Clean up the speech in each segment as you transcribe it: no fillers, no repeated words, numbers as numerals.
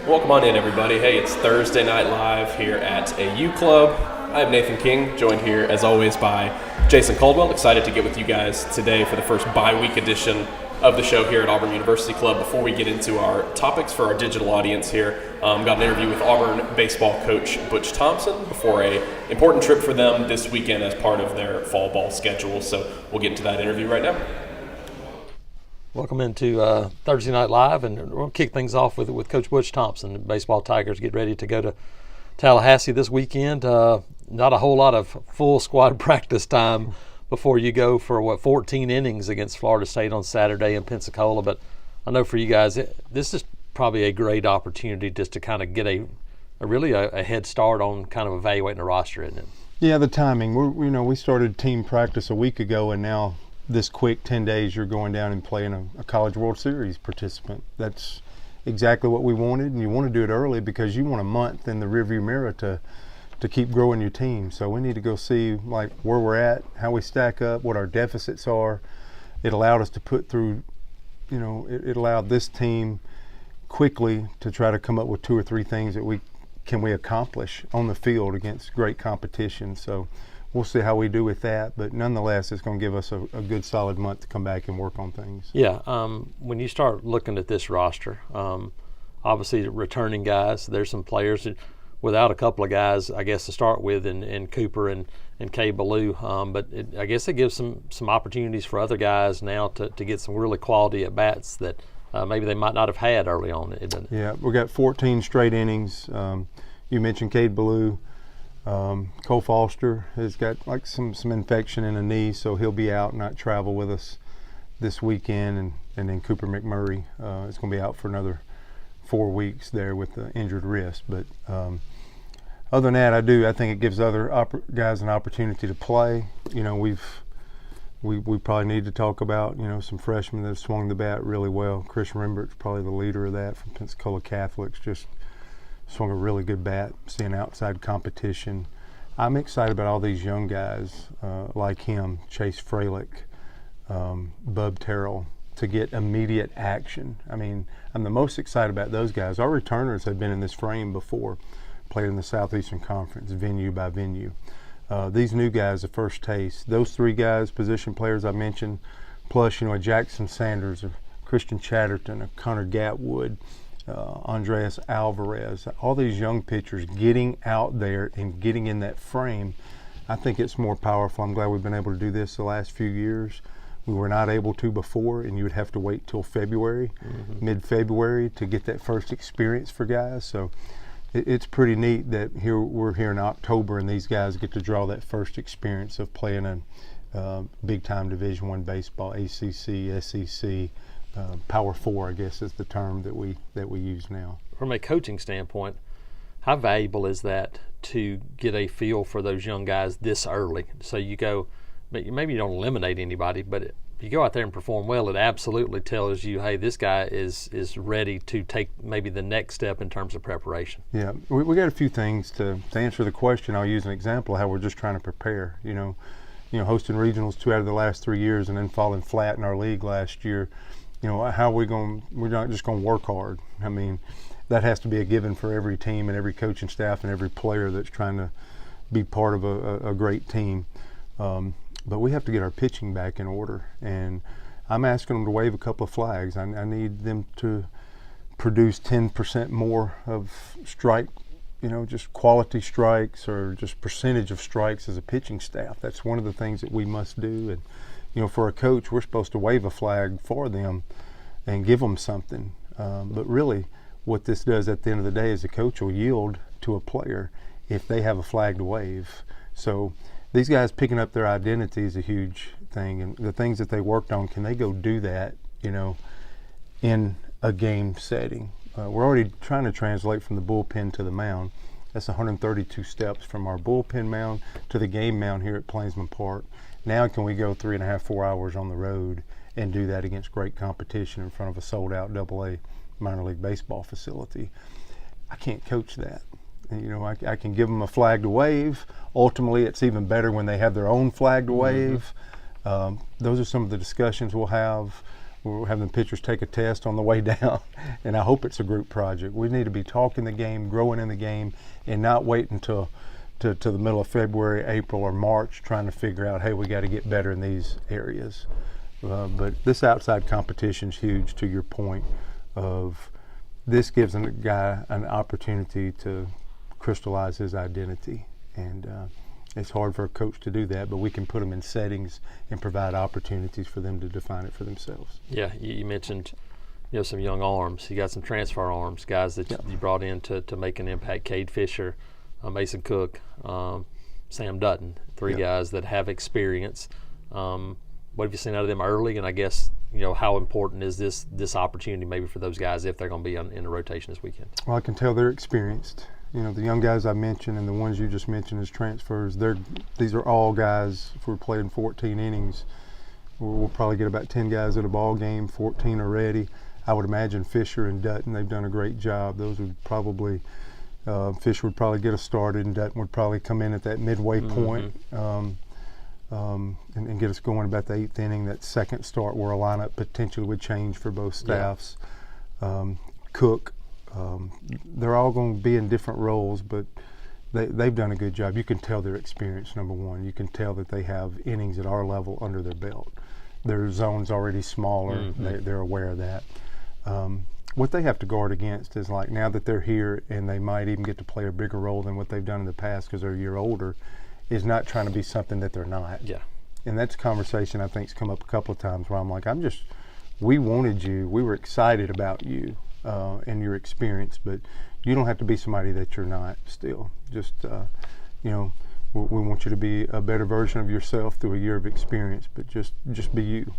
Welcome on in, everybody. Hey, it's Thursday Night Live here at AU Club. I'm Nathan King, joined here, as always, by Jason Caldwell. Excited to get with you guys today for the first bi-week edition of the show here at Auburn University Club. Before we get into our topics for our digital audience here, got an interview with Auburn baseball coach Butch Thompson before an important trip for them this weekend as part of their fall ball schedule. So we'll get into that interview right now. Welcome into Thursday Night Live, and we'll kick things off with Coach Butch Thompson. The baseball Tigers get ready to go to Tallahassee this weekend. Not a whole lot of full squad practice time before you go for 14 innings against Florida State on Saturday in Pensacola. But I know for you guys, this is probably a great opportunity just to kind of get a head start on kind of evaluating the roster, isn't it? Yeah, the timing. We started team practice a week ago, and now this quick 10 days you're going down and playing a College World Series participant. That's exactly what we wanted, and you want to do it early because you want a month in the rearview mirror to keep growing your team. So we need to go see like where we're at, how we stack up, what our deficits are. It allowed us to put through, it allowed this team quickly to try to come up with 2 or 3 things that we can accomplish on the field against great competition. So we'll see how we do with that, but nonetheless, it's going to give us a good solid month to come back and work on things. Yeah, when you start looking at this roster, obviously returning guys, there's some players without a couple of guys, I guess, to start with in Cooper and Kay Ballou, but I guess it gives some opportunities for other guys now to get some really quality at-bats that maybe they might not have had early on. Yeah, we got 14 straight innings. You mentioned Cade Ballou. Cole Foster has got like some infection in a knee, so he'll be out, not travel with us this weekend, and then Cooper McMurray is going to be out for another 4 weeks there with the injured wrist. But other than that, I think it gives other guys an opportunity to play. We probably need to talk about some freshmen that have swung the bat really well. Chris Rembert's probably the leader of that from Pensacola Catholics. Just swung a really good bat, seeing outside competition. I'm excited about all these young guys like him, Chase Fralick, Bub Terrell, to get immediate action. I mean, I'm the most excited about those guys. Our returners have been in this frame before, played in the Southeastern Conference, venue by venue. These new guys, the first taste. Those 3 guys, position players I mentioned, plus a Jackson Sanders, a Christian Chatterton, a Connor Gatwood, Andreas Alvarez, all these young pitchers getting out there and getting in that frame. I think it's more powerful. I'm glad we've been able to do this the last few years. We were not able to before, and you would have to wait till February, mid-February, to get that first experience for guys. So it's pretty neat that we're here in October and these guys get to draw that first experience of playing a big-time Division I baseball, ACC, SEC. Power 4, I guess, is the term that we use now. From a coaching standpoint, how valuable is that to get a feel for those young guys this early? So you go, maybe you don't eliminate anybody, but if you go out there and perform well, it absolutely tells you, hey, this guy is ready to take maybe the next step in terms of preparation. Yeah, we got a few things to answer the question. I'll use an example of how we're just trying to prepare. Hosting regionals 2 out of the last 3 years and then falling flat in our league last year. How are we going? We're not just going to work hard. I mean, that has to be a given for every team and every coaching staff and every player that's trying to be part of a great team. But we have to get our pitching back in order. And I'm asking them to wave a couple of flags. I need them to produce 10% more of strike, just quality strikes or just percentage of strikes as a pitching staff. That's one of the things that we must do. And for a coach, we're supposed to wave a flag for them and give them something. But really, what this does at the end of the day is the coach will yield to a player if they have a flag to wave. So these guys picking up their identity is a huge thing. And the things that they worked on, can they go do that, in a game setting? We're already trying to translate from the bullpen to the mound. That's 132 steps from our bullpen mound to the game mound here at Plainsman Park. Now can we go 3.5, 4 hours on the road and do that against great competition in front of a sold-out AA minor league baseball facility? I can't coach that. I can give them a flag to wave. Ultimately, it's even better when they have their own flag to wave. Those are some of the discussions we'll have. We'll have the pitchers take a test on the way down, and I hope it's a group project. We need to be talking the game, growing in the game, and not wait until to the middle of February, April, or March trying to figure out, hey, we got to get better in these areas. But this outside competition is huge, to your point of this gives a guy an opportunity to crystallize his identity. And it's hard for a coach to do that, but we can put them in settings and provide opportunities for them to define it for themselves. Yeah, you mentioned some young arms. You got some transfer arms, guys that you brought in to make an impact. Cade Fisher, Mason Cook, Sam Dutton, three guys that have experience. What have you seen out of them early? And I guess how important is this opportunity maybe for those guys if they're going to be in the rotation this weekend? Well, I can tell they're experienced. The young guys I mentioned and the ones you just mentioned as transfers, these are all guys. If we're playing 14 innings, we'll probably get about 10 guys at a ball game. 14 are ready. I would imagine Fisher and Dutton, they've done a great job. Those would probably Fisher would probably get us started, and Dutton would probably come in at that midway point and get us going about the 8th inning. That second start where a lineup potentially would change for both staffs. Cook. They're all going to be in different roles, but they've done a good job. You can tell their experience, number one. You can tell that they have innings at our level under their belt. Their zone's already smaller. They're aware of that. What they have to guard against is, like, now that they're here and they might even get to play a bigger role than what they've done in the past because they're a year older, is not trying to be something that they're not. Yeah. And that's a conversation I think's come up a couple of times where I'm like, we wanted you. We were excited about you. And your experience, but you don't have to be somebody that you're not still. Just, we want you to be a better version of yourself through a year of experience, but just be you.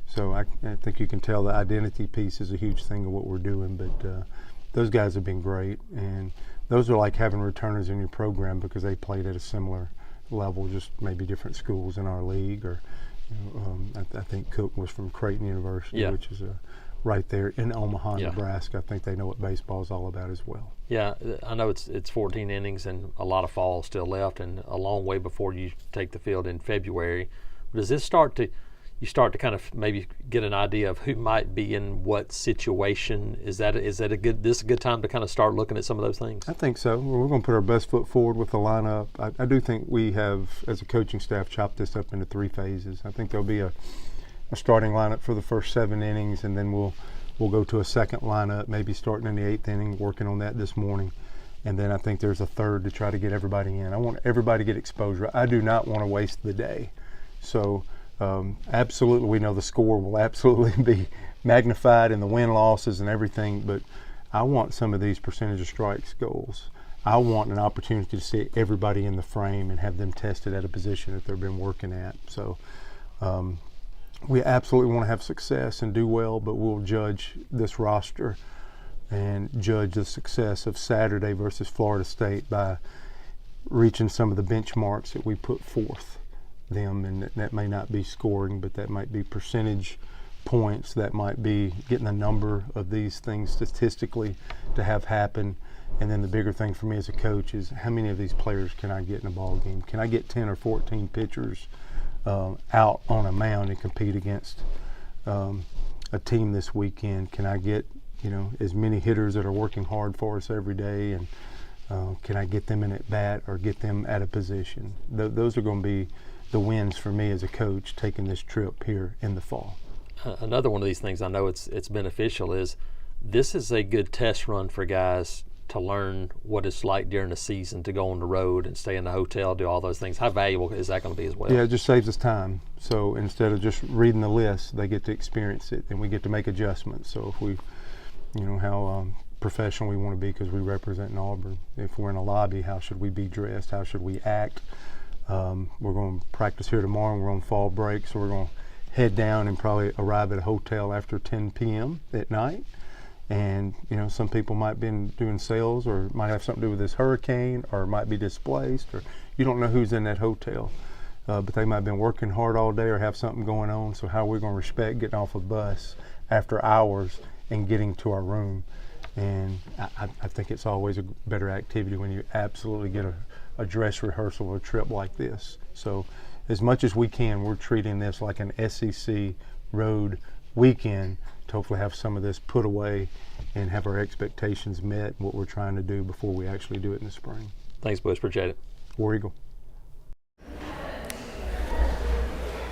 So I think you can tell the identity piece is a huge thing of what we're doing, but those guys have been great, and those are like having returners in your program because they played at a similar level, just maybe different schools in our league, or I think Cook was from Creighton University, which is right there in Omaha, Nebraska. I think they know what baseball is all about as well. Yeah, I know it's 14 innings and a lot of fall still left, and a long way before you take the field in February. Does this start to kind of maybe get an idea of who might be in what situation? Is that a good time to kind of start looking at some of those things? I think so. We're going to put our best foot forward with the lineup. I do think we have, as a coaching staff, chopped this up into 3 phases. I think there'll be a starting lineup for the first 7 innings, and then we'll go to a second lineup, maybe starting in the 8th inning, working on that this morning. And then I think there's a third to try to get everybody in. I want everybody to get exposure. I do not want to waste the day. So absolutely, we know the score will absolutely be magnified and the win-losses and everything, but I want some of these percentage of strikes goals. I want an opportunity to see everybody in the frame and have them tested at a position that they've been working at. So we absolutely want to have success and do well, but we'll judge this roster and judge the success of Saturday versus Florida State by reaching some of the benchmarks that we put forth them, and that may not be scoring, but that might be percentage points, that might be getting a number of these things statistically to have happen. And then the bigger thing for me as a coach is how many of these players can I get in a ball game? Can I get 10 or 14 pitchers out on a mound and compete against a team this weekend? Can I get as many hitters that are working hard for us every day, and can I get them in at bat or get them at a position? Those are going to be the wins for me as a coach taking this trip here in the fall. Another one of these things I know it's beneficial is this is a good test run for guys to learn what it's like during the season to go on the road and stay in the hotel, do all those things. How valuable is that going to be as well? Yeah, it just saves us time. So instead of just reading the list, they get to experience it, and we get to make adjustments. So if we, how professional we want to be because we represent in Auburn. If we're in a lobby, how should we be dressed? How should we act? We're going to practice here tomorrow, and we're on fall break, so we're going to head down and probably arrive at a hotel after 10 p.m. at night. And some people might be doing sales, or might have something to do with this hurricane, or might be displaced, or you don't know who's in that hotel, but they might have been working hard all day or have something going on. So how are we going to respect getting off a bus after hours and getting to our room? And I think it's always a better activity when you absolutely get a dress rehearsal or a trip like this. So as much as we can, we're treating this like an SEC road weekend to hopefully have some of this put away and have our expectations met and what we're trying to do before we actually do it in the spring. Thanks, Bush. Appreciate it. War Eagle.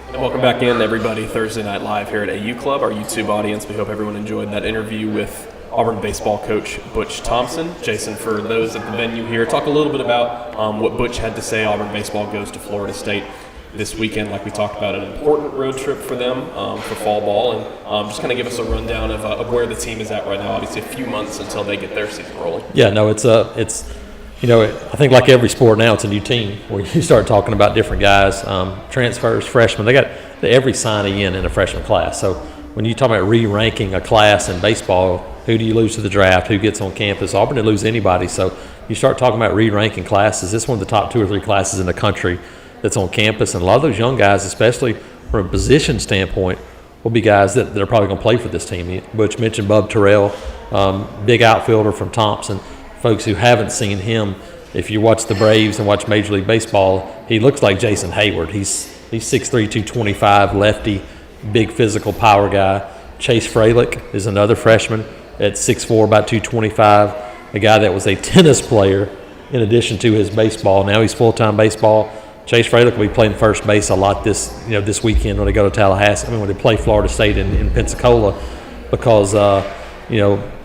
And welcome back in, everybody. Thursday Night Live here at AU Club, our YouTube audience. We hope everyone enjoyed that interview with Auburn baseball coach Butch Thompson. Jason, for those at the venue here, talk a little bit about what Butch had to say. Auburn baseball goes to Florida State this weekend, like we talked about, an important road trip for them for fall ball, and just kind of give us a rundown of where the team is at right now. Obviously, a few months until they get their season rolling. Yeah, no, it's I think like every sport now, it's a new team where you start talking about different guys, transfers, freshmen. They got every signee in a freshman class. So when you talk about re-ranking a class in baseball, who do you lose to the draft? Who gets on campus? Auburn didn't lose anybody. So you start talking about re-ranking classes. This is one of the top 2 or 3 classes in the country that's on campus. And a lot of those young guys, especially from a position standpoint, will be guys that are probably going to play for this team. Butch mentioned Bub Terrell, big outfielder from Thompson. Folks who haven't seen him, if you watch the Braves and watch Major League Baseball, he looks like Jason Hayward. He's 6'3", 225, lefty, big physical power guy. Chase Fralick is another freshman at 6'4", about 225, a guy that was a tennis player in addition to his baseball. Now he's full-time baseball. Chase Fralick will be playing first base a lot this weekend when they go to Tallahassee. When they play Florida State in Pensacola, because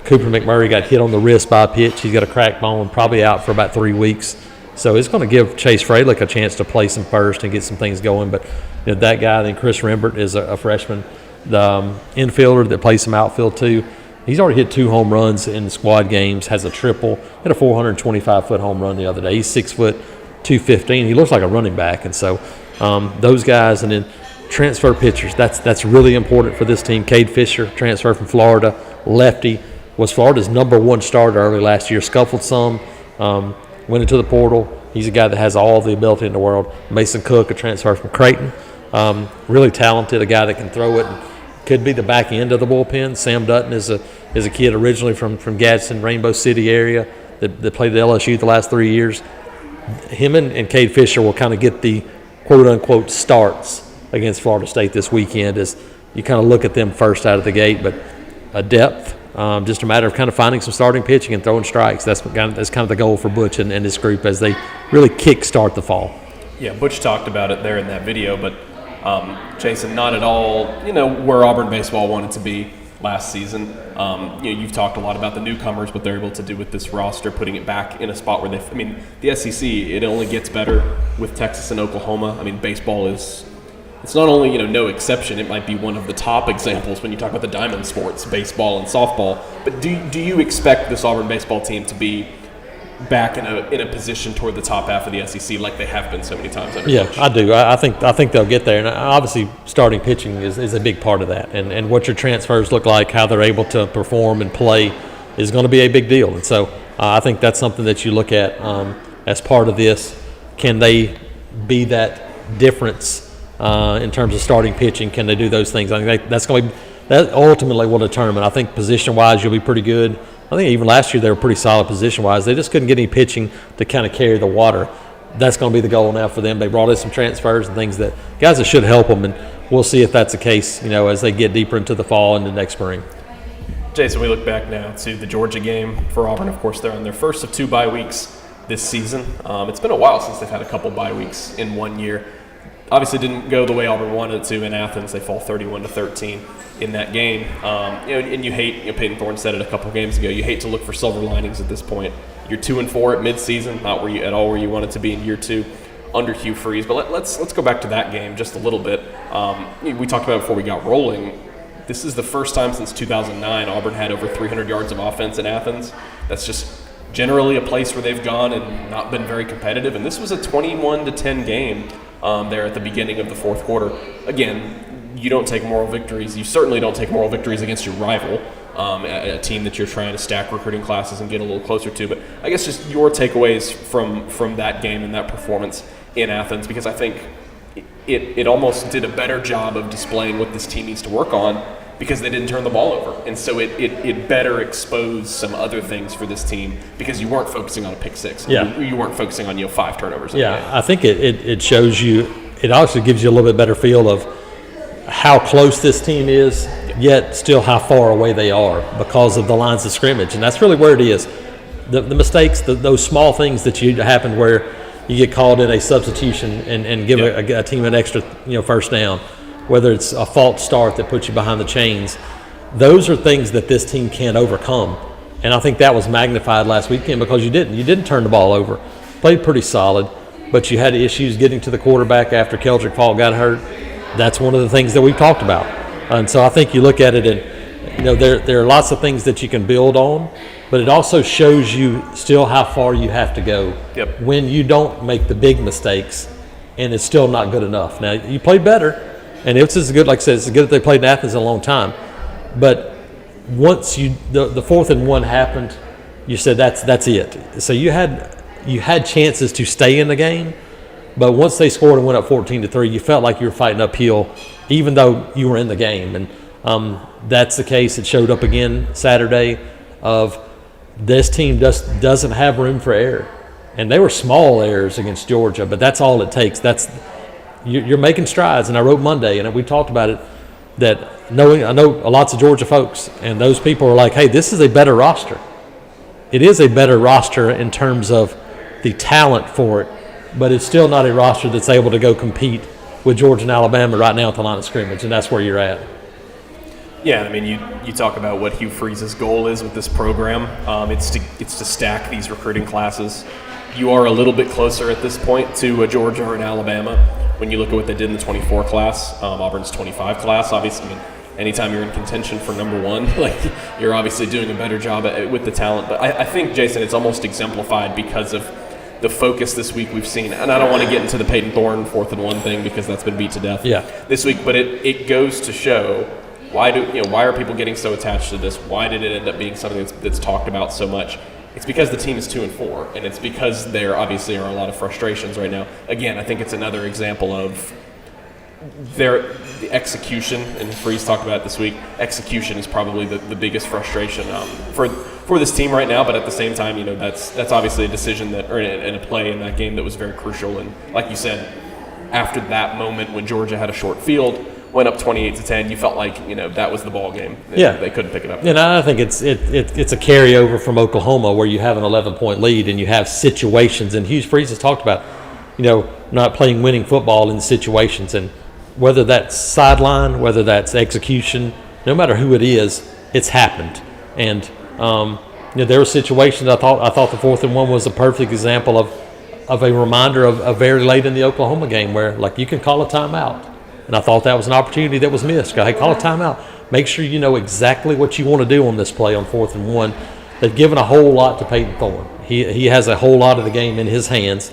Cooper McMurray got hit on the wrist by a pitch. He's got a cracked bone, probably out for about 3 weeks. So it's going to give Chase Fralick a chance to play some first and get some things going. But that guy, then Chris Rembert is a freshman, the infielder that plays some outfield too. He's already hit 2 home runs in the squad games, has a triple, hit a 425-foot home run the other day. He's 6 foot, 215. He looks like a running back. And so those guys, and then transfer pitchers, that's really important for this team. Cade Fisher, transfer from Florida, lefty, was Florida's #1 starter early last year, scuffled some, went into the portal. He's a guy that has all the ability in the world. Mason Cook, a transfer from Creighton, really talented, a guy that can throw it and could be the back end of the bullpen. Sam Dutton is a kid originally from Gadsden, Rainbow City area that played at LSU the last 3 years. Him and Cade Fisher will kind of get the quote-unquote starts against Florida State this weekend as you kind of look at them first out of the gate, but a depth. Just a matter of kind of finding some starting pitching and throwing strikes. That's kind of the goal for Butch and this group as they really kick-start the fall. Yeah, Butch talked about it there in that video, but Jason, not at all, where Auburn baseball wanted to be last season. You've talked a lot about the newcomers, what they're able to do with this roster, putting it back in a spot where the SEC, it only gets better with Texas and Oklahoma. Baseball is. It's not only, no exception, it might be one of the top examples when you talk about the diamond sports, baseball and softball. But do you expect this Auburn baseball team to be back in a position toward the top half of the SEC like they have been so many times under Coach? I do. I think they'll get there. And obviously starting pitching is a big part of that. And what your transfers look like, how they're able to perform and play is going to be a big deal. And so I think that's something that you look at as part of this. Can they be that difference in terms of starting pitching? Can they do those things? I think that ultimately will determine. I think position-wise you'll be pretty good. I think even last year they were pretty solid position-wise. They just couldn't get any pitching to kind of carry the water. That's going to be the goal now for them. They brought in some transfers and things that guys that should help them, and we'll see if that's the case, as they get deeper into the fall and the next spring. Jason, we look back now to the Georgia game for Auburn. Of course, they're on their first of 2 bye weeks this season. It's been a while since they've had a couple bye weeks in 1 year. Obviously didn't go the way Auburn wanted it to in Athens. They fall 31-13 in that game. And you hate, Peyton Thorne said it a couple games ago, you hate to look for silver linings at this point. You're 2-4 at midseason, not where you wanted to be in year 2 under Hugh Freeze. But let's go back to that game just a little bit. We talked about it before we got rolling. This is the first time since 2009 Auburn had over 300 yards of offense in Athens. That's just generally a place where they've gone and not been very competitive. And this was a 21-10 game there at the beginning of the fourth quarter. Again, you don't take moral victories. You certainly don't take moral victories against your rival, a team that you're trying to stack recruiting classes and get a little closer to. But I guess just your takeaways from that game and that performance in Athens, because I think it almost did a better job of displaying what this team needs to work on because they didn't turn the ball over. And so it better exposed some other things for this team because you weren't focusing on a pick six. Yeah. You weren't focusing on 5 turnovers. Yeah, I think it shows you, it also gives you a little bit better feel of how close this team is, yet still how far away they are because of the lines of scrimmage. And that's really where it is. The mistakes, those small things that happen where you get called in a substitution and give a team an extra first down, whether it's a false start that puts you behind the chains. Those are things that this team can't overcome. And I think that was magnified last weekend because you didn't turn the ball over. Played pretty solid, but you had issues getting to the quarterback after Keldrick Fall got hurt. That's one of the things that we've talked about. And so I think you look at it and there are lots of things that you can build on, but it also shows you still how far you have to go when you don't make the big mistakes and it's still not good enough. Now, you played better, and it's as good, like I said, it's as good as they played in Athens in a long time. But once the 4th and 1 happened, you said that's it. So you had chances to stay in the game, but once they scored and went up 14-3, you felt like you were fighting uphill, even though you were in the game. And that's the case. It showed up again Saturday. Of this team just doesn't have room for error, and they were small errors against Georgia, but that's all it takes. You're making strides. And I wrote Monday, and we talked about it. I know lots of Georgia folks, and those people are like, hey, this is a better roster. It is a better roster in terms of the talent for it, but it's still not a roster that's able to go compete with Georgia and Alabama right now at the line of scrimmage, and that's where you're at. Yeah, I mean, you talk about what Hugh Freeze's goal is with this program. It's to stack these recruiting classes. You are a little bit closer at this point to Georgia or an Alabama when you look at what they did in the 24 class, Auburn's 25 class. Obviously, I mean, anytime you're in contention for number one, you're obviously doing a better job with the talent. But I think, Jason, it's almost exemplified because of the focus this week we've seen. And I don't want to get into the Peyton Thorne 4th and 1 thing because that's been beat to death this week. But it goes to show why are people getting so attached to this? Why did it end up being something that's talked about so much? It's because the team is 2-4, and it's because there obviously are a lot of frustrations right now. Again, I think it's another example of the execution, and Freeze talked about it this week. Execution is probably the biggest frustration for this team right now. But at the same time, that's obviously a decision and a play in that game that was very crucial. And like you said, after that moment when Georgia had a short field, went up 28-10, you felt like that was the ball game. They couldn't pick it up. And I think it's a carryover from Oklahoma where you have an 11-point lead and you have situations. And Hugh Freeze has talked about not playing winning football in situations, and whether that's sideline, whether that's execution, no matter who it is, it's happened. And there were situations. I thought the 4th and 1 was a perfect example of a reminder of very late in the Oklahoma game where you can call a timeout. And I thought that was an opportunity that was missed. Hey, call a timeout. Make sure you know exactly what you want to do on this play on 4th and 1. They've given a whole lot to Peyton Thorne. He has a whole lot of the game in his hands.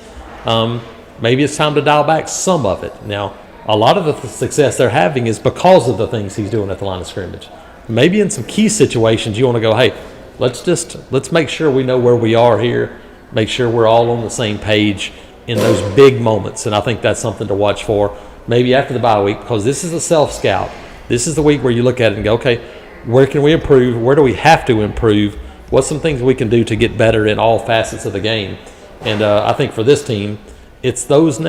Maybe it's time to dial back some of it. Now, a lot of the success they're having is because of the things he's doing at the line of scrimmage. Maybe in some key situations you want to go, hey, let's make sure we know where we are here. Make sure we're all on the same page in those big moments. And I think that's something to watch for. Maybe after the bye week, because this is a self-scout. This is the week where you look at it and go, okay, where can we improve? Where do we have to improve? What's some things we can do to get better in all facets of the game? And I think for this team, it's those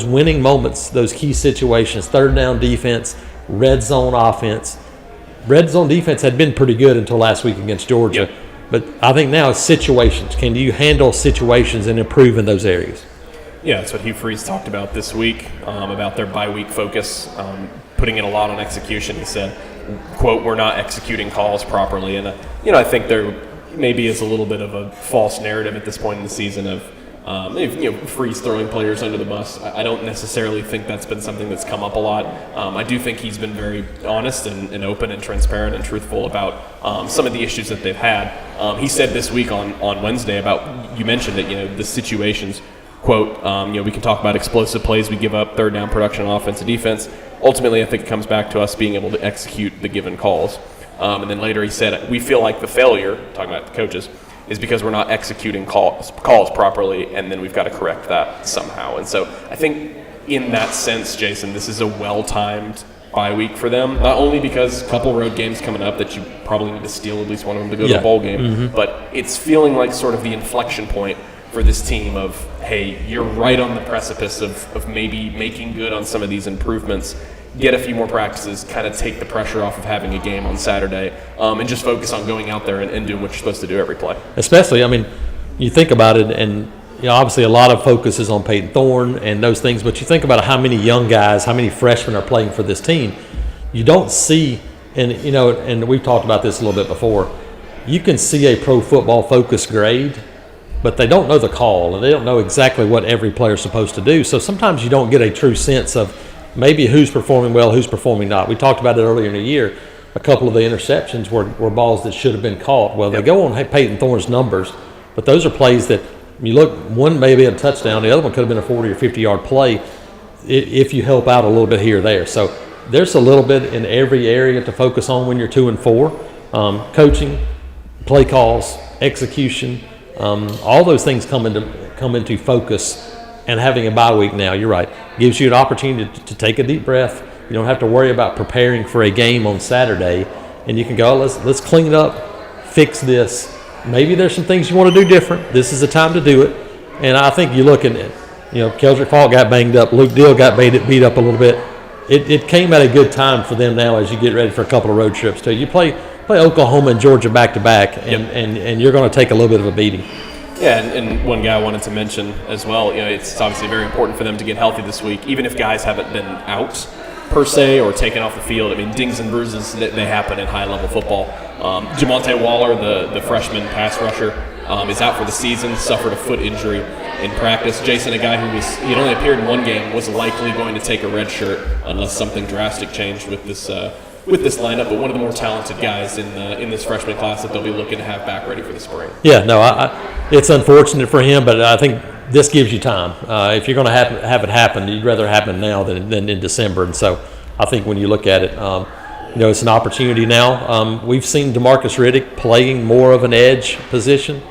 winning moments, those key situations, third down defense, red zone offense. Red zone defense had been pretty good until last week against Georgia. Yep. But I think now it's situations. Can you handle situations and improve in those areas? Yeah, that's what Hugh Freeze talked about this week, about their bye-week focus, putting in a lot on execution. He said, quote, we're not executing calls properly. And, I think there maybe is a little bit of a false narrative at this point in the season of, Freeze throwing players under the bus. I don't necessarily think that's been something that's come up a lot. I do think he's been very honest and open and transparent and truthful about some of the issues that they've had. He said this week on Wednesday about, you mentioned it, the situations, quote, we can talk about explosive plays we give up, third down production on offense and defense. Ultimately, I think it comes back to us being able to execute the given calls. And then later he said, we feel like the failure, talking about the coaches, is because we're not executing calls properly, and then we've got to correct that somehow. And so I think in that sense, Jason, this is a well-timed bye week for them, not only because a couple road games coming up that you probably need to steal at least one of them to go to the bowl game, but it's feeling like sort of the inflection point for this team of, hey, you're right on the precipice of maybe making good on some of these improvements, get a few more practices, kind of take the pressure off of having a game on Saturday, and just focus on going out there and doing what you're supposed to do every play. Especially, I mean, you think about it, and obviously a lot of focus is on Peyton Thorne and those things, but you think about how many young guys, how many freshmen are playing for this team. You don't see, and we've talked about this a little bit before, you can see a pro football focus grade, but they don't know the call, and they don't know exactly what every player is supposed to do. So sometimes you don't get a true sense of maybe who's performing well, who's performing not. We talked about it earlier in the year. A couple of the interceptions were balls that should have been caught. Well, they go on Peyton Thorne's numbers, but those are plays that you look, one may be a touchdown, the other one could have been a 40 or 50-yard play if you help out a little bit here or there. So there's a little bit in every area to focus on when you're 2-4. Coaching, play calls, execution, all those things come into focus. And having a bye week now, you're right, gives you an opportunity to take a deep breath. You don't have to worry about preparing for a game on Saturday, and you can go, let's clean it up, fix this. Maybe there's some things you want to do different. This is the time to do it. And I think you look at it, Keldrick Falk got banged up, Luke Deal got beat up a little bit. It came at a good time for them now as you get ready for a couple of road trips too. You play Oklahoma and Georgia back to back, and you're going to take a little bit of a beating. Yeah, and one guy I wanted to mention as well, it's obviously very important for them to get healthy this week, even if guys haven't been out per se or taken off the field. I mean, dings and bruises, they happen in high-level football. Jamonte Waller, the freshman pass rusher, is out for the season, suffered a foot injury in practice. Jason, a guy who he'd only appeared in one game, was likely going to take a red shirt unless something drastic changed with this lineup, but one of the more talented guys in this freshman class that they'll be looking to have back ready for the spring. Yeah, no, it's unfortunate for him, but I think this gives you time. If you're going to have it happen, you'd rather happen now than in December. And so I think when you look at it, it's an opportunity now. We've seen DeMarcus Riddick playing more of an edge position.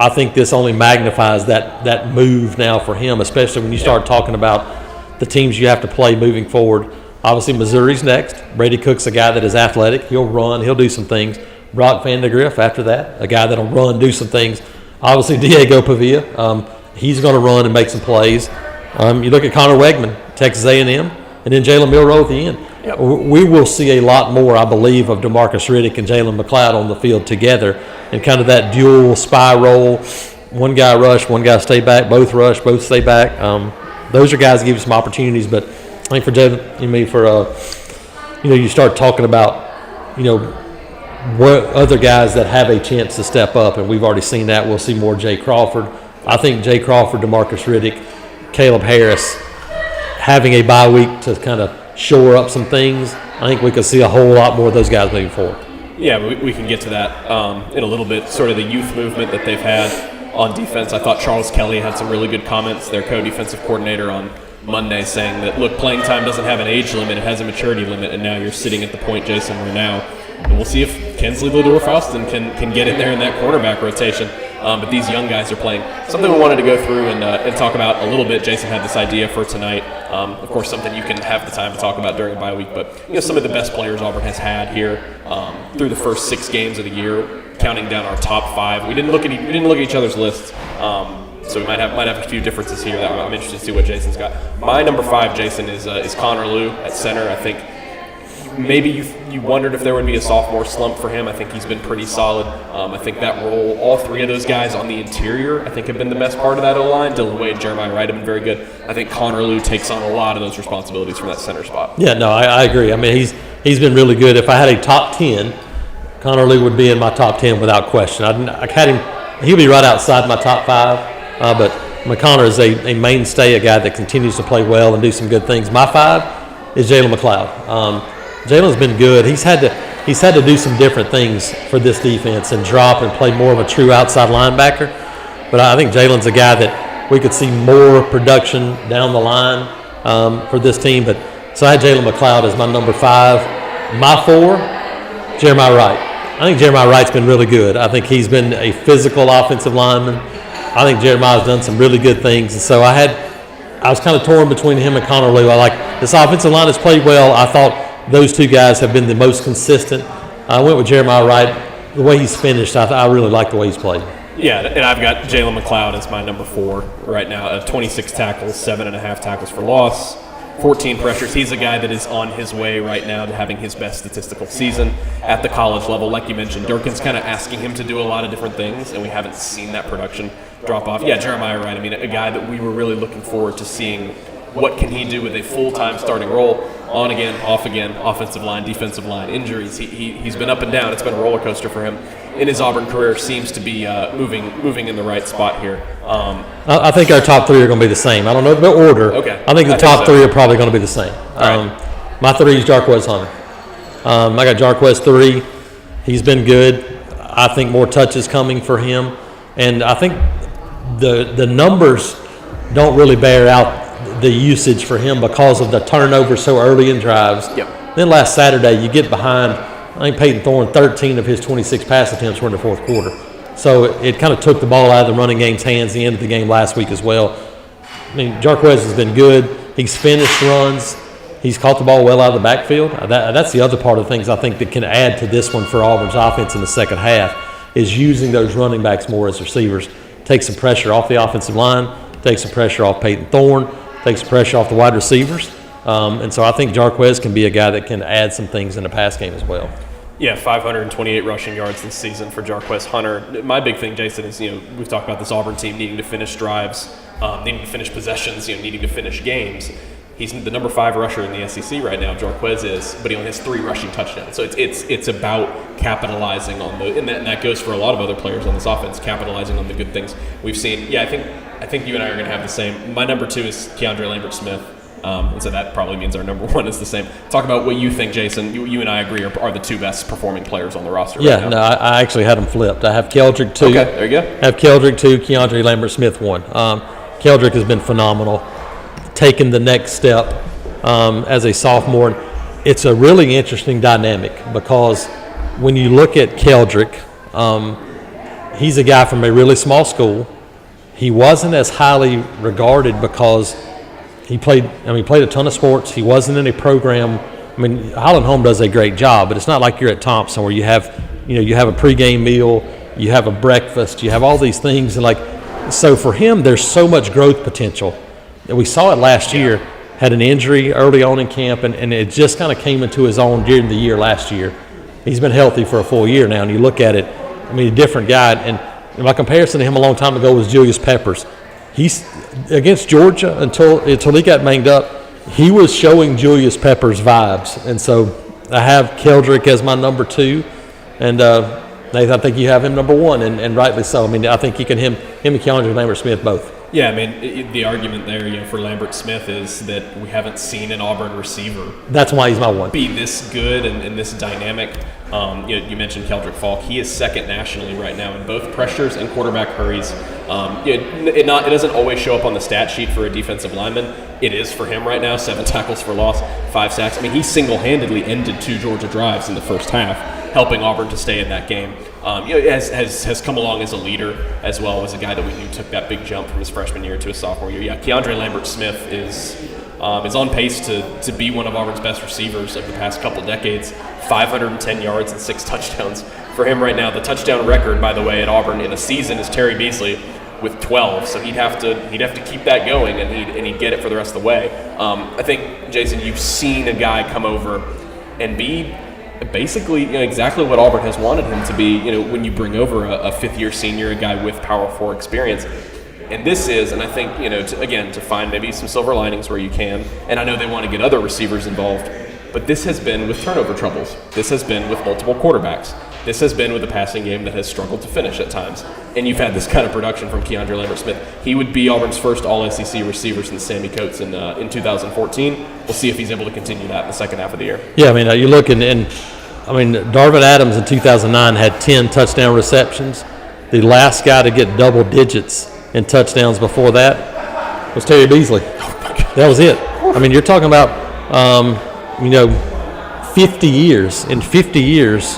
I think this only magnifies that move now for him, especially when you start talking about the teams you have to play moving forward. Obviously, Missouri's next. Brady Cook's a guy that is athletic. He'll run. He'll do some things. Brock Vandegrift after that, a guy that'll run, do some things. Obviously, Diego Pavia, he's going to run and make some plays. You look at Connor Wegman, Texas A&M, and then Jalen Milroe at the end. Yep. We will see a lot more, I believe, of DeMarcus Riddick and Jalen McLeod on the field together, and kind of that dual spy role. One guy rush, one guy stay back, both rush, both stay back. Those are guys that give you some opportunities, but I think for Jalen, you start talking about, what other guys that have a chance to step up, and we've already seen that. We'll see more Jay Crawford. I think Jay Crawford, DeMarcus Riddick, Caleb Harris, having a bye week to kind of shore up some things, I think we could see a whole lot more of those guys moving forward. Yeah, we can get to that in a little bit, sort of the youth movement that they've had on defense. I thought Charles Kelly had some really good comments, their co-defensive coordinator, on Monday, saying that, look, playing time doesn't have an age limit, it has a maturity limit, and now you're sitting at the point, Jason, where now, and we'll see if Kensley Ledore-Faustin can get in there in that quarterback rotation. But these young guys are playing. Something we wanted to go through and talk about a little bit. Jason had this idea for tonight. Of course, something you can have the time to talk about during a bye week. But some of the best players Auburn has had here through the first 6 games of the year, counting down our top 5. We didn't look at each other's lists. So we might have a few differences here that I'm interested to see what Jason's got. My number 5, Jason, is Connor Lew at center. I think maybe you wondered if there would be a sophomore slump for him. I think he's been pretty solid. I think that role, all 3 of those guys on the interior, I think have been the best part of that O-line. Dylan Wade, Jeremiah Wright have been very good. I think Connor Lew takes on a lot of those responsibilities from that center spot. Yeah, no, I agree. I mean, he's been really good. If I had a top 10, Connor Lew would be in my top 10 without question. I had him; he'll be right outside my top 5. But McConnor is a mainstay, a guy that continues to play well and do some good things. My 5 is Jalen McLeod. Jalen's been good. He's had to do some different things for this defense and drop and play more of a true outside linebacker. But I think Jalen's a guy that we could see more production down the line for this team. But so I had Jalen McLeod as my number 5. My 4, Jeremiah Wright. I think Jeremiah Wright's been really good. I think he's been a physical offensive lineman. I think Jeremiah's done some really good things. And so I was kind of torn between him and Connor Lew. I like this offensive line has played well. I thought those 2 guys have been the most consistent. I went with Jeremiah Wright. The way he's finished, I really like the way he's played. Yeah, and I've got Jalen McLeod as my number 4 right now. 26 tackles, 7.5 tackles for loss, 14 pressures. He's a guy that is on his way right now to having his best statistical season at the college level. Like you mentioned, Durkin's kind of asking him to do a lot of different things, and we haven't seen that production drop off. Yeah, Jeremiah Wright, I mean, a guy that we were really looking forward to seeing what can he do with a full-time starting role, on again, off again, offensive line, defensive line, injuries. He's been up and down. It's been a roller coaster for him. In his Auburn career, seems to be moving in the right spot here. I think our top three are going to be the same. I don't know the order. Okay. I think the top three are probably going to be the same. My three is Jarquez Hunter. I got Jarquez 3. He's been good. I think more touches coming for him. And I think the numbers don't really bear out the usage for him because of the turnover so early in drives. Yep. Then last Saturday, you get behind. I think Peyton Thorne, 13 of his 26 pass attempts were in the fourth quarter. So it kind of took the ball out of the running game's hands the end of the game last week as well. I mean, Jarquez has been good. He's finished runs. He's caught the ball well out of the backfield. That's the other part of things I think that can add to this one for Auburn's offense in the second half is using those running backs more as receivers. Take some pressure off the offensive line, take some pressure off Peyton Thorne, take some pressure off the wide receivers. And so I think Jarquez can be a guy that can add some things in the pass game as well. Yeah, 528 rushing yards this season for Jarquez Hunter. My big thing, Jason, is we've talked about this Auburn team needing to finish drives, needing to finish possessions, needing to finish games. He's the number 5 rusher in the SEC right now. Jarquez is, but he only has 3 rushing touchdowns. So it's about capitalizing on and that goes for a lot of other players on this offense, capitalizing on the good things we've seen. Yeah, I think you and I are going to have the same. My number 2 is Keandre Lambert-Smith. And so that probably means our number 1 is the same. Talk about what you think, Jason. You and I agree are the 2 best performing players on the roster right now. Yeah, no, I actually had them flipped. I have Keldrick 2. Okay, there you go. I have Keldrick 2, Keandre Lambert-Smith 1. Keldrick has been phenomenal, taking the next step as a sophomore. It's a really interesting dynamic because when you look at Keldrick, he's a guy from a really small school. He wasn't as highly regarded because he played a ton of sports. He wasn't in a program. I mean, Highland Home does a great job, but it's not like you're at Thompson where you have a pregame meal, you have a breakfast, you have all these things. And so for him, there's so much growth potential. And we saw it last year. Had an injury early on in camp, and it just kind of came into his own during the year last year. He's been healthy for a full year now, and you look at it, I mean, a different guy. And my comparison to him a long time ago was Julius Peppers. He's against Georgia until he got banged up. He was showing Julius Peppers vibes, and so I have Keldrick as my number 2, and Nathan, I think you have him number 1, and rightly so. I mean, I think him and Keandre Lambert-Smith both. Yeah, I mean, the argument there, for Lambert-Smith is that we haven't seen an Auburn receiver. That's why he's my 1. Be this good and this dynamic. You mentioned Keldrick Falk. He is second nationally right now in both pressures and quarterback hurries. It doesn't always show up on the stat sheet for a defensive lineman. It is for him right now. 7 tackles for loss, 5 sacks. I mean, he single-handedly ended 2 Georgia drives in the first half, helping Auburn to stay in that game. Has come along as a leader as well as a guy that we knew took that big jump from his freshman year to his sophomore year. Yeah, Keandre Lambert-Smith is on pace to be one of Auburn's best receivers of the past couple decades. 510 yards and 6 touchdowns for him right now. The touchdown record, by the way, at Auburn in a season is Terry Beasley with 12. So he'd have to keep that going, and he'd get it for the rest of the way. I think, Jason, you've seen a guy come over and be basically exactly what Auburn has wanted him to be. When you bring over a 5th-year senior, a guy with Power 4 experience. And this is, and I think, to find maybe some silver linings where you can, and I know they want to get other receivers involved, but this has been with turnover troubles. This has been with multiple quarterbacks. This has been with a passing game that has struggled to finish at times. And you've had this kind of production from Keandre Lambert-Smith. He would be Auburn's first All-SEC receiver since Sammy Coates in 2014. We'll see if he's able to continue that in the second half of the year. Yeah, I mean, you look and Darvin Adams in 2009 had 10 touchdown receptions. The last guy to get double digits in touchdowns before that was Terry Beasley. That was it. I mean, you're talking about, 50 years. In 50 years,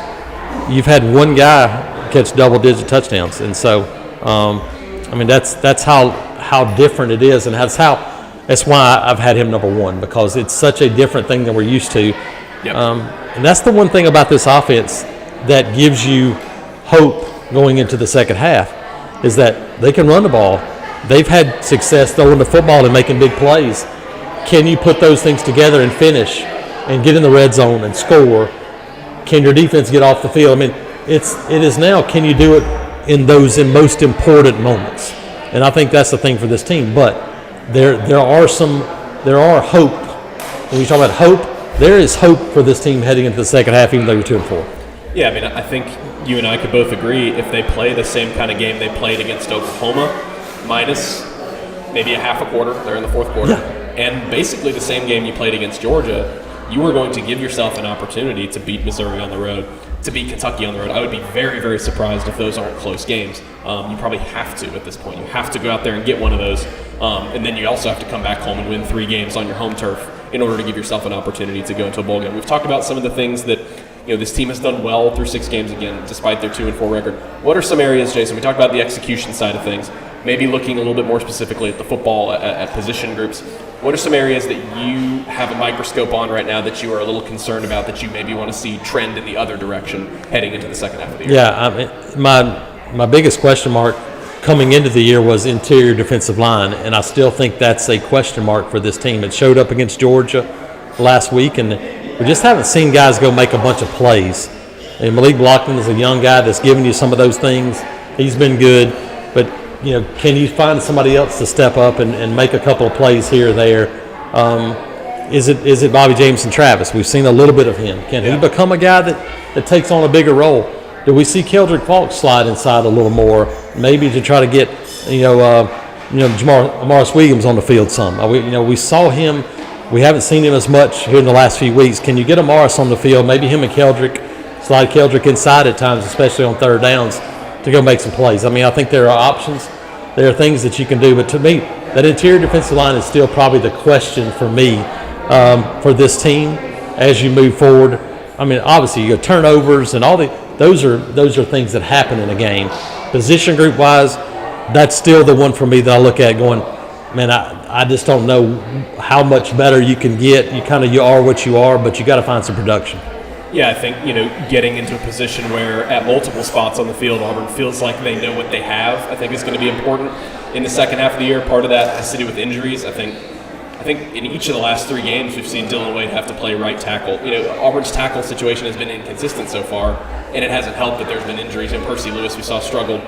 you've had one guy catch double-digit touchdowns. And so, that's how different it is, and that's why I've had him number 1, because it's such a different thing than we're used to. Yep. And that's the one thing about this offense that gives you hope going into the second half, is that they can run the ball. They've had success throwing the football and making big plays. can you put those things together and finish and get in the red zone and score? Can your defense get off the field? I mean, it is now, can you do it in those most important moments? And I think that's the thing for this team. But there are hope. When you talk about hope, there is hope for this team heading into the second half, even though you're 2-4. Yeah, I mean, I think you and I could both agree if they play the same kind of game they played against Oklahoma, minus maybe a half a quarter, they're in the fourth quarter, and basically the same game you played against Georgia, you are going to give yourself an opportunity to beat Missouri on the road, to beat Kentucky on the road. I would be very, very surprised if those aren't close games. You probably have to at this point. You have to go out there and get one of those, and then you also have to come back home and win 3 games on your home turf in order to give yourself an opportunity to go into a bowl game. We've talked about some of the things that this team has done well through 6 games again, despite their 2-4 record. What are some areas, Jason? We talked about the execution side of things, maybe looking a little bit more specifically at the football, at position groups. What are some areas that you have a microscope on right now that you are a little concerned about, that you maybe want to see trend in the other direction heading into the second half of the year? Yeah, I mean, my biggest question mark coming into the year was interior defensive line, and I still think that's a question mark for this team. It showed up against Georgia last week, and we just haven't seen guys go make a bunch of plays. And Malik Blockton is a young guy that's giving you some of those things. He's been good, but can you find somebody else to step up and make a couple of plays here or there? Is it Bobby Jameson Travis? We've seen a little bit of him. Can he become a guy that takes on a bigger role? Do we see Keldrick Falk slide inside a little more, maybe to try to get Amaris Williams on the field some? We saw him. We haven't seen him as much here in the last few weeks. Can you get Amaris on the field? Maybe him and Keldrick, slide Keldrick inside at times, especially on third downs, to go make some plays. I mean, I think there are options. There are things that you can do. But to me, that interior defensive line is still probably the question for me for this team as you move forward. I mean, obviously, you got turnovers and all those are things that happen in a game. Position group wise, that's still the one for me that I look at going, man, I just don't know how much better you can get. You are what you are, but you got to find some production. Yeah, I think, getting into a position where at multiple spots on the field, Auburn feels like they know what they have, I think is going to be important in the second half of the year. Part of that has to do with injuries. I think in each of the last 3 games, we've seen Dylan Wade have to play right tackle. Auburn's tackle situation has been inconsistent so far, and it hasn't helped that there's been injuries. And Percy Lewis, we saw struggle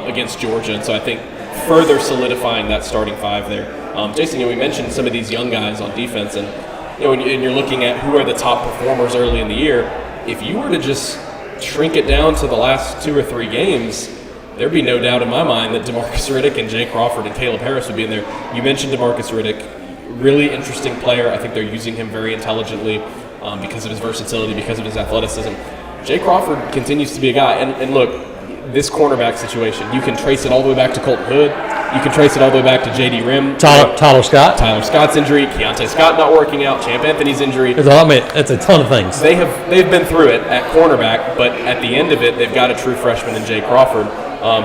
against Georgia, and so I think further solidifying that starting 5 there. Jason, we mentioned some of these young guys on defense, and and you're looking at who are the top performers early in the year. If you were to just shrink it down to the last 2 or 3 games, there'd be no doubt in my mind that DeMarcus Riddick and Jay Crawford and Caleb Harris would be in there. You mentioned DeMarcus Riddick, really interesting player. I think they're using him very intelligently because of his versatility, because of his athleticism. Jay Crawford continues to be a guy. And look, this cornerback situation, you can trace it all the way back to Colton Hood. You can trace it all the way back to J.D. Rim. Tyler Scott. Tyler Scott's injury. Keontae Scott not working out. Champ Anthony's injury. It's a ton of things. They've been through it at cornerback, but at the end of it, they've got a true freshman in Jay Crawford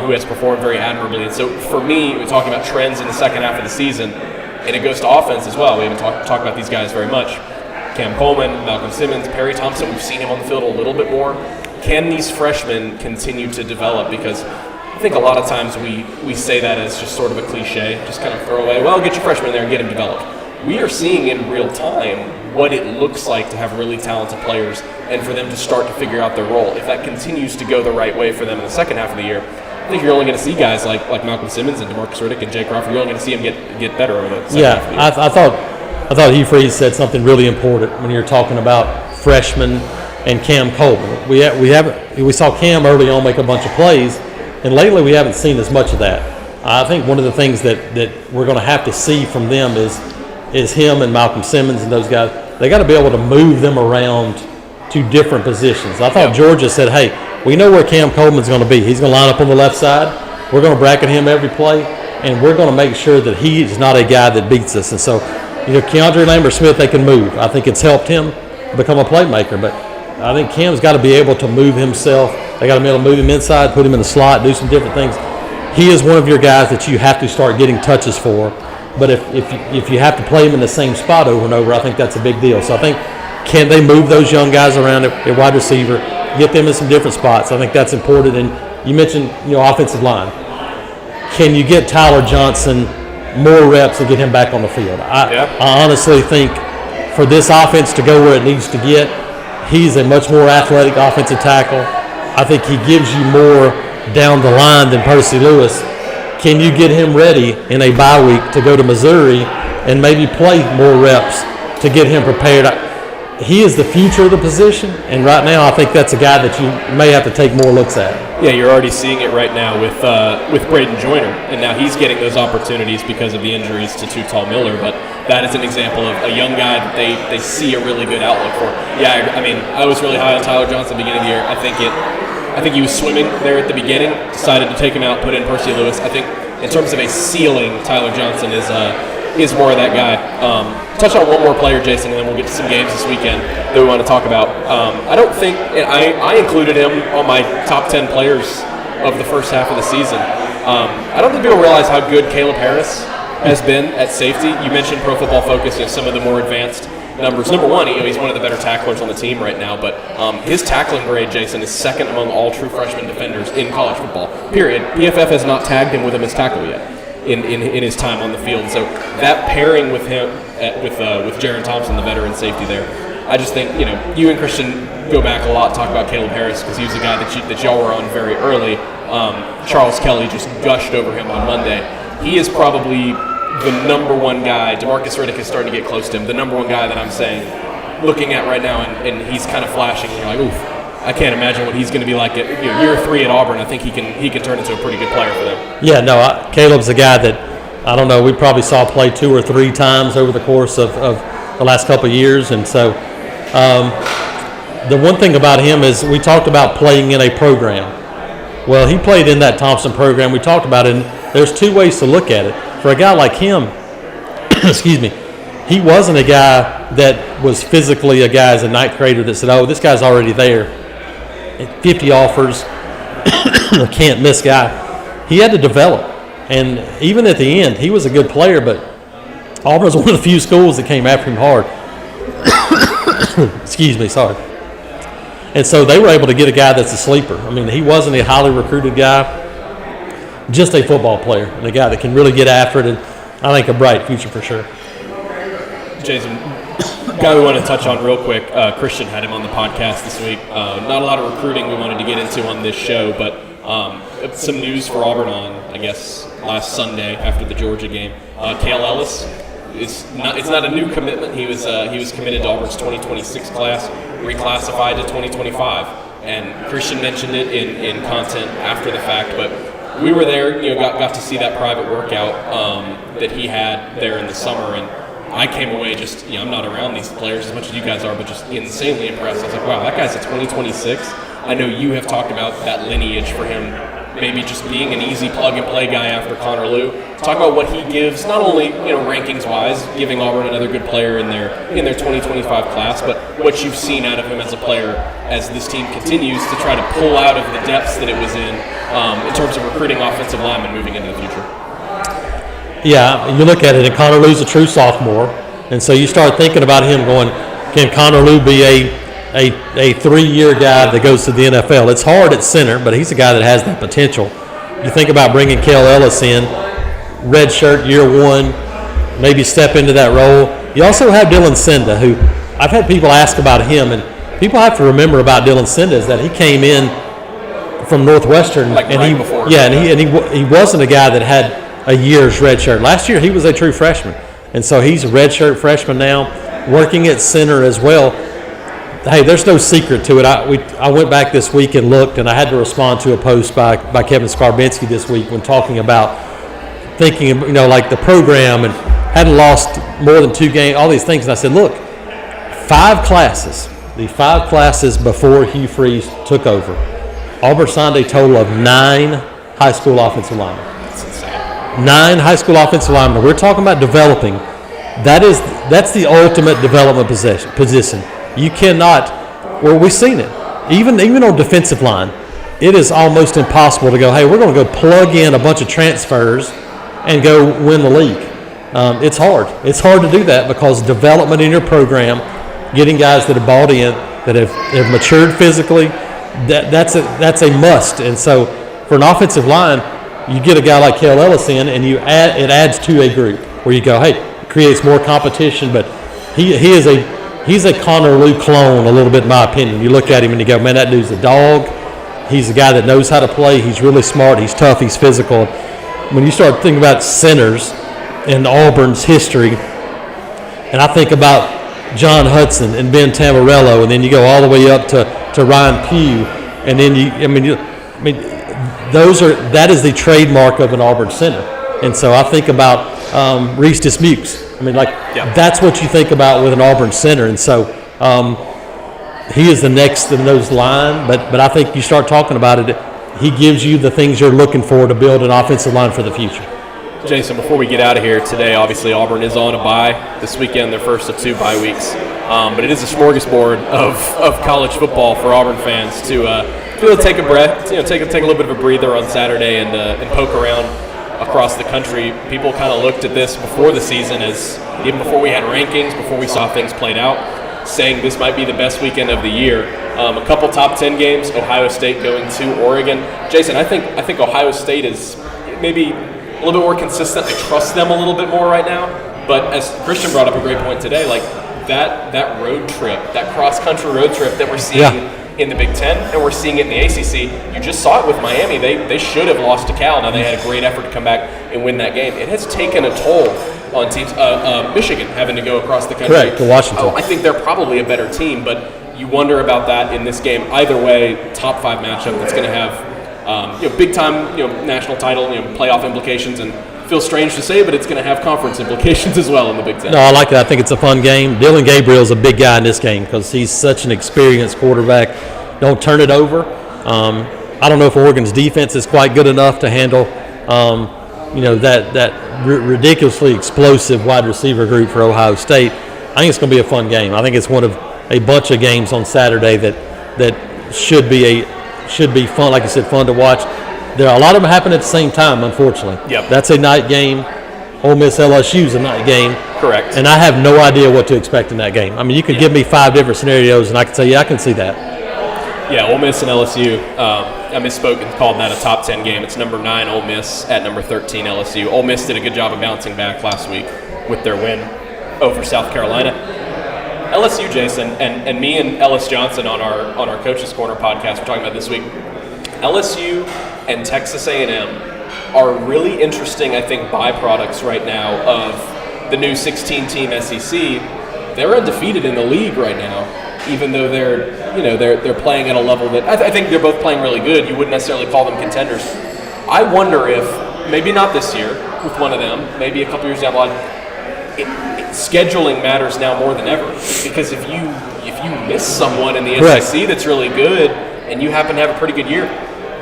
who has performed very admirably. And so for me, we're talking about trends in the second half of the season, and it goes to offense as well. We haven't talked about these guys very much. Cam Coleman, Malcolm Simmons, Perry Thompson, we've seen him on the field a little bit more. Can these freshmen continue to develop? Because I think a lot of times we say that as just sort of a cliche, just kind of throw away, well, get your freshman in there and get him developed. We are seeing in real time what it looks like to have really talented players and for them to start to figure out their role. If that continues to go the right way for them in the second half of the year, I think you're only going to see guys like Malcolm Simmons and DeMarcus Riddick and Jay Crawford. You're only going to see them get better over the second half of the year. I thought Hugh Freeze said something really important when you're talking about freshmen and Cam Coleman. We saw Cam early on make a bunch of plays, and lately we haven't seen as much of that. I think one of the things that we're going to have to see from them is him and Malcolm Simmons and those guys. They got to be able to move them around to different positions. I thought Georgia said, hey, we know where Cam Coleman's going to be. He's going to line up on the left side. We're going to bracket him every play, and we're going to make sure that he is not a guy that beats us. And so, Keandre Lambert-Smith, they can move. I think it's helped him become a playmaker, but I think Cam's got to be able to move himself. They got to be able to move him inside, put him in the slot, do some different things. He is one of your guys that you have to start getting touches for. But if you have to play him in the same spot over and over, I think that's a big deal. So I think, can they move those young guys around at wide receiver, get them in some different spots? I think that's important. And you mentioned, offensive line. Can you get Tyler Johnson more reps to get him back on the field. I honestly think for this offense to go where it needs to get, he's a much more athletic offensive tackle. I think he gives you more down the line than Percy Lewis. Can you get him ready in a bye week to go to Missouri and maybe play more reps to get him prepared? He is the future of the position, and right now I think that's a guy that you may have to take more looks at. Yeah, you're already seeing it right now with Braden Joyner, and now he's getting those opportunities because of the injuries to Tall Miller. But that is an example of a young guy that they see a really good outlook for. Yeah, I mean, I was really high on Tyler Johnson at the beginning of the year. I think he was swimming there at the beginning. Decided to take him out, put in Percy Lewis. I think in terms of a ceiling, Tyler Johnson is more of that guy. Touch on one more player, Jason, and then we'll get to some games this weekend that we want to talk about. I don't think I included him on my top 10 players of the first half of the season. I don't think people realize how good Caleb Harris has been at safety. You mentioned Pro Football Focus, some of the more advanced numbers. Number one, he's one of the better tacklers on the team right now, but his tackling grade, Jason, is second among all true freshman defenders in college football, period. PFF has not tagged him with a missed tackle yet in his time on the field. So that pairing with him, with Jaron Thompson, the veteran safety there, I just think, you and Christian go back a lot, talk about Caleb Harris, because he was a guy that y'all were on very early. Charles Kelly just gushed over him on Monday. He is probably the number one guy. DeMarcus Riddick is starting to get close to him. The number one guy that I'm saying, looking at right now, and he's kind of flashing. And you're like, oof, I can't imagine what he's going to be like at year 3 at Auburn. I think he can turn into a pretty good player for them. Yeah, no, Caleb's a guy that I don't know. We probably saw play 2 or 3 times over the course of the last couple of years, and so the one thing about him is we talked about playing in a program. Well, he played in that Thompson program. We talked about it. And there's 2 ways to look at it. For a guy like him, excuse me, he wasn't a guy that was physically a guy as a ninth grader that said, oh, this guy's already there. 50 offers, can't miss guy. He had to develop. And even at the end, he was a good player, but Auburn was one of the few schools that came after him hard. Excuse me, sorry. And so they were able to get a guy that's a sleeper. I mean, he wasn't a highly recruited guy, just a football player and a guy that can really get after it, and I think a bright future for sure. Jason, guy we want to touch on real quick, Christian had him on the podcast this week. Not a lot of recruiting we wanted to get into on this show, but some news for Auburn on, I guess, last Sunday after the Georgia game. Cale Ellis, it's not a new commitment. He was committed to Auburn's 2026 class, reclassified to 2025. And Christian mentioned it in content after the fact, but we were there, got to see that private workout that he had there in the summer, and I came away just, I'm not around these players as much as you guys are, but just insanely impressed. I was like, wow, that guy's a 2026. I know you have talked about that lineage for him, maybe just being an easy plug-and-play guy after Connor Lew. Talk about what he gives, not only rankings-wise, giving Auburn another good player in their 2025 class, but what you've seen out of him as a player as this team continues to try to pull out of the depths that it was in terms of recruiting offensive linemen moving into the future. Yeah, you look at it, and Connor Lew's a true sophomore, and so you start thinking about him going, can Connor Lew be a 3-year guy that goes to the NFL? It's hard at center, but he's a guy that has that potential. You think about bringing Cale Ellis in, red shirt year 1, maybe step into that role. You also have Dylan Senda, who I've had people ask about him, and people have to remember about Dylan Senda is that he came in from Northwestern, and he wasn't a guy that had a year's red shirt. Last year he was a true freshman, and so he's a red shirt freshman now, working at center as well. Hey, there's no secret to it. I went back this week and looked, and I had to respond to a post by Kevin Skarbinski this week when talking about thinking, like the program and hadn't lost more than 2 games, all these things. And I said, look, 5 classes, the 5 classes before Hugh Freeze took over, Auburn signed a total of 9 high school offensive linemen. That's insane. 9 high school offensive linemen. We're talking about developing. That's the ultimate development position. You cannot, we've seen it. Even on defensive line, it is almost impossible to go, hey, we're going to go plug in a bunch of transfers and go win the league. It's hard. It's hard to do that because development in your program, getting guys that have bought in, that have matured physically, that's a must. And so for an offensive line, you get a guy like Kel Ellis in, and it adds to a group where you go, hey, it creates more competition. But he's a Connor Lew clone a little bit, in my opinion. You look at him and you go, man, that dude's a dog. He's a guy that knows how to play. He's really smart. He's tough. He's physical. When you start thinking about centers in Auburn's history, and I think about John Hudson and Ben Tamarello, and then you go all the way up to Ryan Pugh, and then that is the trademark of an Auburn center. And so I think about Reese Dismukes. That's what you think about with an Auburn center. And so he is the next in those line, but I think you start talking about it, he gives you the things you're looking for to build an offensive line for the future. Jason, before we get out of here today, obviously Auburn is on a bye this weekend, their first of 2 bye weeks. But it is a smorgasbord of college football for Auburn fans to be able to take a breath, take a little bit of a breather on Saturday and poke around across the country. People kind of looked at this before the season, as even before we had rankings, before we saw things played out, saying this might be the best weekend of the year. A couple top 10 games, Ohio State going to Oregon. Jason, I think Ohio State is maybe a little bit more consistent. I trust them a little bit more right now. But as Christian brought up a great point today, like that road trip, that cross-country road trip that we're seeing in the Big Ten, and we're seeing it in the ACC. You just saw it with Miami. They should have lost to Cal. Now they had a great effort to come back and win that game. It has taken a toll on teams. Michigan having to go across the country. Correct, to Washington. I think they're probably a better team, but you wonder about that in this game. Either way, top 5 matchup that's going to have big time national title, playoff implications, and feels strange to say, but it's going to have conference implications as well in the Big Ten. No, I like that. I think it's a fun game. Dylan Gabriel's a big guy in this game because he's such an experienced quarterback. Don't turn it over. I don't know if Oregon's defense is quite good enough to handle that ridiculously explosive wide receiver group for Ohio State. I think it's going to be a fun game. I think it's one of a bunch of games on Saturday that should be fun. Like I said, fun to watch. There are a lot of them happen at the same time, unfortunately. Yep. That's a night game. Ole Miss LSU's a night game. Correct. And I have no idea what to expect in that game. I mean, you could give me 5 different scenarios, and I can say, I can see that. Yeah, Ole Miss and LSU. I misspoke and called that a top 10 game. It's number 9 Ole Miss at number 13 LSU. Ole Miss did a good job of bouncing back last week with their win over South Carolina. LSU, Jason, and me and Ellis Johnson on our Coach's Corner podcast, we're talking about this week. LSU and Texas A&M are really interesting, I think, byproducts right now of the new 16-team SEC. They're undefeated in the league right now, even though they're playing at a level that I think they're both playing really good. You wouldn't necessarily call them contenders. I wonder if maybe not this year with one of them, maybe a couple years down the line. Scheduling matters now more than ever, because if you miss someone in the SEC that's really good and you happen to have a pretty good year,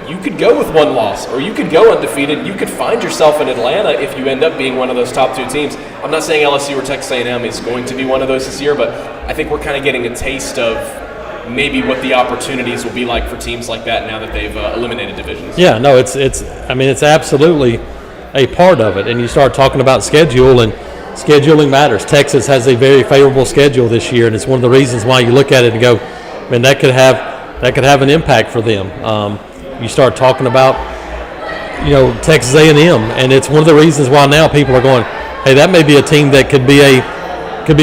you could go with 1 loss, or you could go undefeated. You could find yourself in Atlanta if you end up being one of those top 2 teams. I'm not saying LSU or Texas A&M is going to be one of those this year, but I think we're kind of getting a taste of maybe what the opportunities will be like for teams like that now that they've eliminated divisions. Yeah, no, it's absolutely a part of it. And you start talking about schedule, and scheduling matters. Texas has a very favorable schedule this year, and it's one of the reasons why you look at it and go, man, that could have an impact for them. You start talking about, Texas A&M, and it's one of the reasons why now people are going, hey, that may be a team that could be a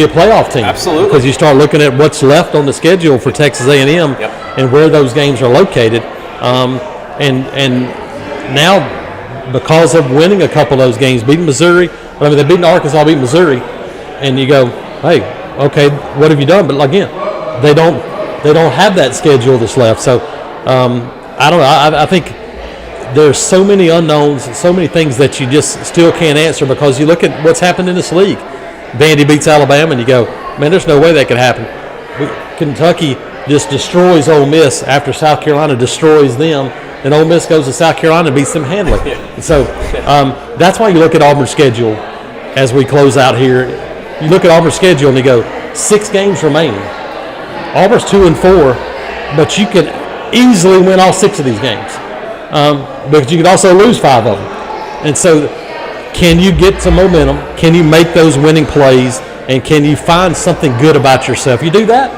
playoff team. Absolutely. Because you start looking at what's left on the schedule for Texas A&M and where those games are located, and now because of winning a couple of those games, beating Missouri. They're beating Arkansas, beating Missouri, and you go, hey, okay, what have you done? But again, they don't have that schedule that's left. So I don't know. I think there's so many unknowns, so many things that you just still can't answer, because you look at what's happened in this league. Vandy beats Alabama, and you go, man, there's no way that could happen. Kentucky just destroys Ole Miss after South Carolina destroys them. And Ole Miss goes to South Carolina and beats them handily. And so that's why you look at Auburn's schedule as we close out here. You look at Auburn's schedule and you go, 6 games remaining. Auburn's 2-4, but you can easily win all 6 of these games. But you could also lose 5 of them. And so can you get some momentum? Can you make those winning plays? And can you find something good about yourself? You do that,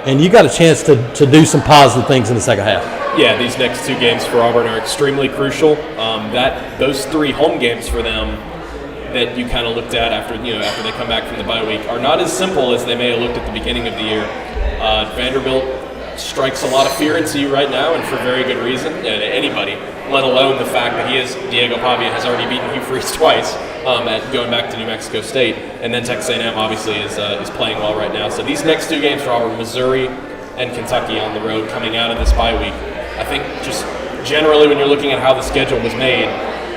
and you got a chance to do some positive things in the second half. Yeah, these next 2 games for Auburn are extremely crucial. Those 3 home games for them that you kind of looked at after they come back from the bye week are not as simple as they may have looked at the beginning of the year. Vanderbilt strikes a lot of fear into you right now, and for very good reason. Anybody, let alone the fact that Diego Pavia has already beaten Hugh Freeze twice at going back to New Mexico State, and then Texas A&M obviously is playing well right now. So these next 2 games for Auburn, Missouri and Kentucky on the road coming out of this bye week, I think just generally when you're looking at how the schedule was made,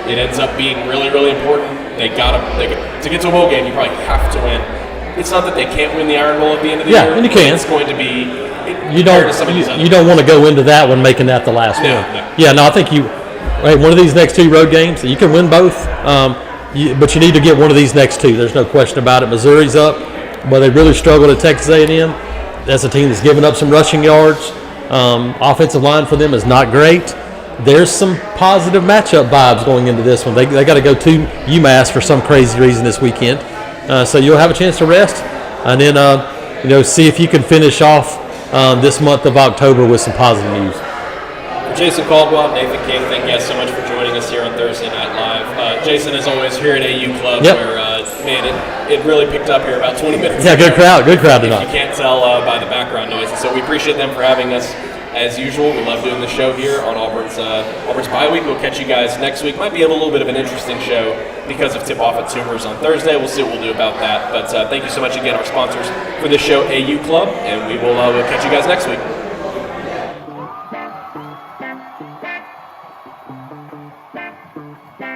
it ends up being really, really important. To get to a bowl game, you probably have to win. It's not that they can't win the Iron Bowl at the end of the year. Yeah, and you can. It's going to be. You don't want to go into that one making that the last one. No. Yeah, no, I think one of these next 2 road games, you can win both, but you need to get one of these next 2. There's no question about it. Missouri's up, but they really struggled at Texas A&M. That's a team that's given up some rushing yards. Offensive line for them is not great. There's some positive matchup vibes going into this one. They got to go to UMass for some crazy reason this weekend. So you'll have a chance to rest, and then see if you can finish off this month of October with some positive news. Jason Caldwell, Nathan King, thank you guys so much for joining us here on Thursday Night Live. Jason, as always, here at AU Club, where it really picked up here about 20 minutes. Yeah, ago. good crowd tonight. You can't tell by the background noise, so we appreciate them for having us. As usual, we love doing the show here on Auburn's bye week. We'll catch you guys next week. Might be a little bit of an interesting show because of tip-off at Sooners on Thursday. We'll see what we'll do about that. But thank you so much again, our sponsors for this show, AU Club, and we'll catch you guys next week.